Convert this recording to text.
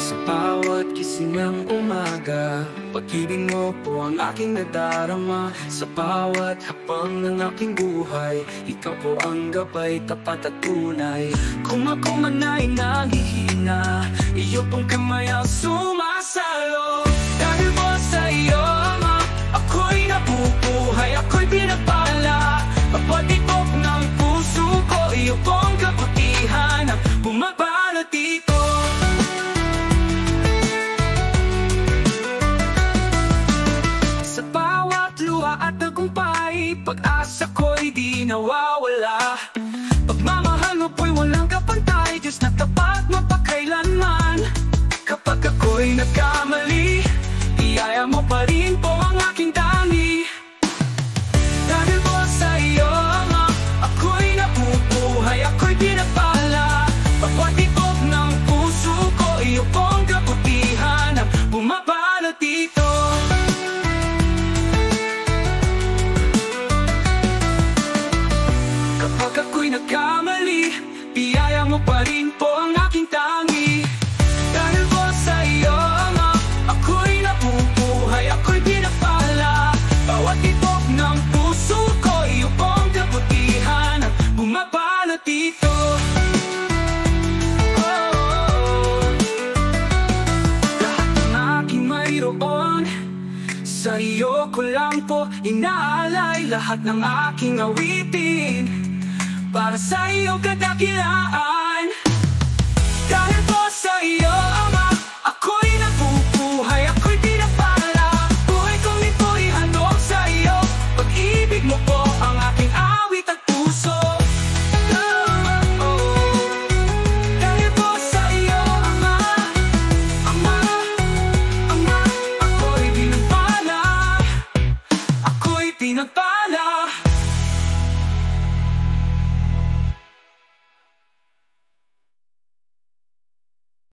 Sa bawat gising ng umaga, pag-ibig mo po ang aking nadarama. Sa bawat hakbang ng aking buhay, ikaw po ang gabay, tapat at tunay. Kung ako man ay nanghihina, iyo pong kamay ang sumasalo. Dahil mo sa iyo, Ama, ako'y nabubuhay, ako'y pinagpala. Pagpatibok ng puso ko, iyo pong kabutihan ang bumabalot dito. Sa bawat luha at tagumpay, pag-asa ko'y di nawawala. Pagmamahal mo po'y walang kapantay, Diyos na tapat mapakailanman. Kapag ako'y nagkamali, biyaya mo pa rin po ang aking dami. Dahil mo sa iyo, Ama, ako'y nabubuhay, ako'y pinagpala. Pagpatibok ng puso ko, iyo pong kabutihan ang bumabalot dito. Kapag ako'y nagkamali, biyaya mo pa rin po ang aking tangi. Dahil mo sa iyo, Ama, ako'y nabubuhay, ako'y pinagpala. Bawat tibok ng puso ko, iyo pong kabutihan ang bumabalot dito. Lahat ng aking mayroon, sa iyo ko lang po inaalay. Lahat ng aking awitin, para sa iyo kadakilaan.